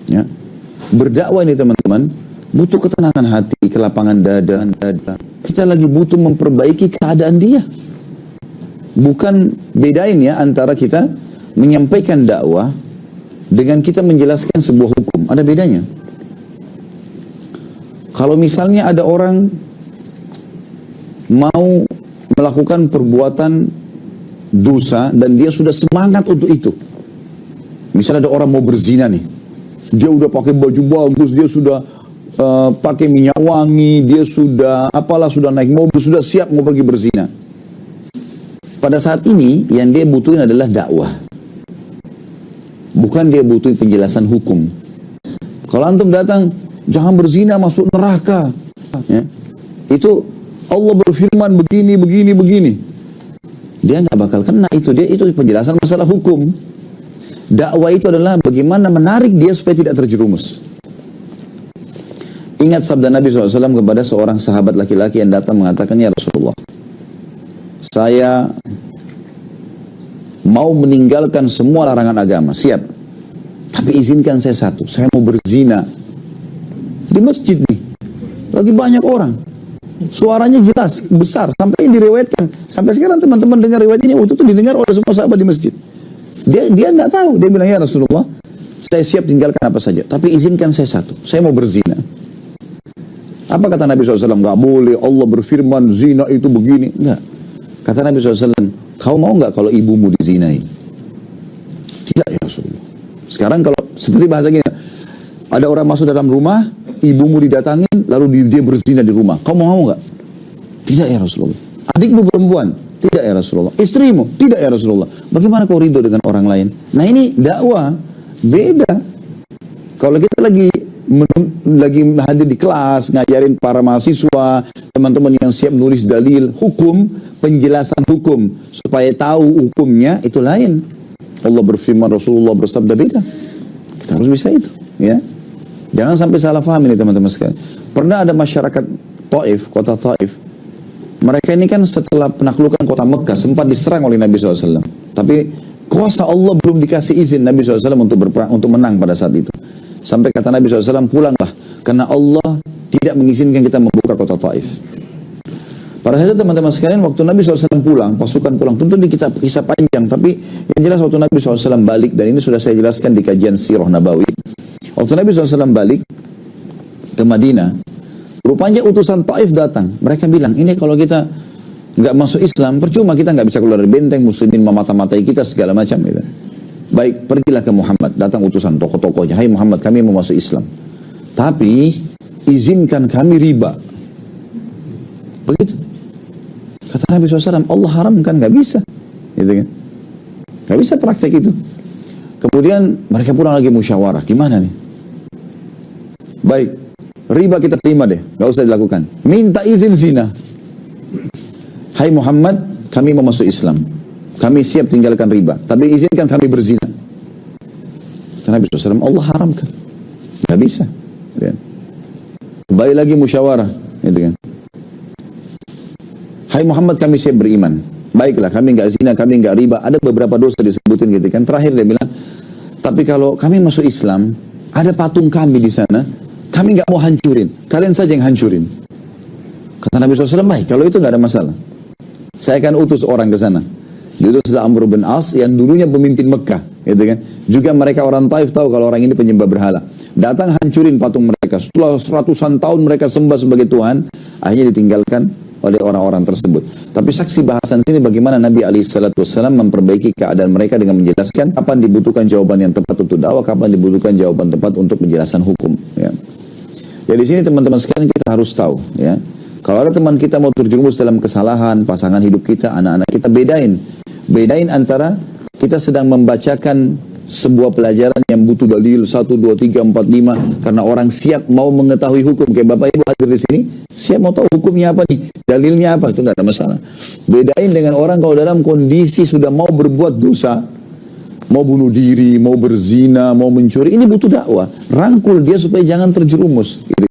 Ya. Berdakwah ini teman-teman butuh ketenangan hati, kelapangan dada. Kita lagi butuh memperbaiki keadaan dia. Bukan bedain ya antara kita menyampaikan dakwah dengan kita menjelaskan sebuah hukum. Ada bedanya. Kalau misalnya ada orang mau melakukan perbuatan dosa dan dia sudah semangat untuk itu. Misalnya ada orang mau berzina nih. Dia udah pakai baju bagus, dia sudah pakai minyak wangi, dia sudah sudah naik mobil, sudah siap mau pergi berzina. Pada saat ini yang dia butuhin adalah dakwah. Bukan dia butuh penjelasan hukum. Kalau antum datang, jangan berzina masuk neraka. Ya. Itu Allah berfirman begini. Dia nggak bakal kena itu. Itu penjelasan masalah hukum. Dakwah itu adalah bagaimana menarik dia supaya tidak terjerumus. Ingat sabda Nabi SAW kepada seorang sahabat laki-laki yang datang mengatakan, ya Rasulullah, saya mau meninggalkan semua larangan agama, siap. Tapi izinkan saya satu, saya mau berzina. Di masjid nih, lagi banyak orang. Suaranya jelas, besar, sampai diriwayatkan. Sampai sekarang teman-teman dengar riwayat ini, itu didengar oleh semua sahabat di masjid. Dia nggak tahu, dia bilang, ya Rasulullah, saya siap tinggalkan apa saja, tapi izinkan saya satu, saya mau berzina. Apa kata Nabi SAW? Nggak boleh, Allah berfirman zina itu begini. Nggak. Kata Nabi SAW, kau mau nggak kalau ibumu dizinai? Tidak ya Rasulullah. Sekarang kalau seperti bahasa gini, ada orang masuk dalam rumah, ibumu didatangin, lalu dia berzina di rumah. Kau mau nggak? Tidak ya Rasulullah. Adikmu perempuan? Tidak ya Rasulullah. Istrimu? Tidak ya Rasulullah. Bagaimana kau ridho dengan orang lain? Nah ini dakwah beda. Kalau kita lagi hadir di kelas, ngajarin para mahasiswa, teman-teman yang siap nulis dalil, hukum, penjelasan hukum, supaya tahu hukumnya, itu lain. Allah berfirman, Rasulullah bersabda, beda. Kita harus bisa itu. Ya. Jangan sampai salah paham ini teman-teman sekalian. Pernah ada masyarakat Taif, kota Taif. Mereka ini kan setelah penaklukan kota Mekah sempat diserang oleh Nabi SAW. Tapi kuasa Allah belum dikasih izin Nabi SAW untuk berperang, untuk menang pada saat itu. Sampai kata Nabi SAW, pulanglah. Karena Allah tidak mengizinkan kita membuka kota Taif. Pada saat itu teman-teman sekalian, waktu Nabi SAW pulang, pasukan pulang, tentu di kisah panjang. Tapi yang jelas waktu Nabi SAW balik, dan ini sudah saya jelaskan di kajian Sirah Nabawi. Waktu Nabi SAW balik ke Madinah, rupanya utusan Taif datang. Mereka bilang, ini kalau kita nggak masuk Islam, percuma, kita nggak bisa keluar dari benteng, muslimin memata-matai kita, segala macam. Gitu. Baik, pergilah ke Muhammad. Datang utusan tokoh-tokohnya. Hai Muhammad, kami mau masuk Islam. Tapi, izinkan kami riba. Begitu. Kata Nabi SAW, Allah haramkan, nggak bisa. Gitu kan. Nggak bisa praktek itu. Kemudian, mereka pulang lagi musyawarah. Gimana nih? Baik. Riba kita terima deh, gak usah dilakukan. Minta izin zina. Hai Muhammad, kami mau masuk Islam. Kami siap tinggalkan riba, tapi izinkan kami berzina. Nabi SAW, Allah haramkan. Gak bisa. Kembali lagi musyawarah. Gitu kan. Hai Muhammad, kami siap beriman. Baiklah, kami gak zina, kami gak riba. Ada beberapa dosa disebutin gitu kan. Terakhir dia bilang, tapi kalau kami masuk Islam, ada patung kami di sana. Kami nggak mau hancurin, kalian saja yang hancurin. Kata Nabi SAW, baik, kalau itu nggak ada masalah. Saya akan utus orang ke sana. Diutuslah Amr bin As yang dulunya pemimpin Mekah, gitu kan. Juga mereka orang Taif tahu kalau orang ini penyembah berhala. Datang hancurin patung mereka. Setelah ratusan tahun mereka sembah sebagai Tuhan, akhirnya ditinggalkan oleh orang-orang tersebut. Tapi saksi bahasan sini bagaimana Nabi SAW memperbaiki keadaan mereka dengan menjelaskan kapan dibutuhkan jawaban yang tepat untuk dakwah, kapan dibutuhkan jawaban tepat untuk penjelasan hukum. Ya. Jadi sini teman-teman sekalian kita harus tahu, ya. Kalau ada teman kita mau terjerumus dalam kesalahan, pasangan hidup kita, anak-anak kita, bedain antara kita sedang membacakan sebuah pelajaran yang butuh dalil 1, 2, 3, 4, 5 karena orang siap mau mengetahui hukum. Kayak Bapak Ibu hadir di sini, siap mau tahu hukumnya apa nih, dalilnya apa, itu nggak ada masalah. Bedain dengan orang kalau dalam kondisi sudah mau berbuat dosa, mau bunuh diri, mau berzina, mau mencuri, ini butuh dakwah. Rangkul dia supaya jangan terjerumus. Gitu.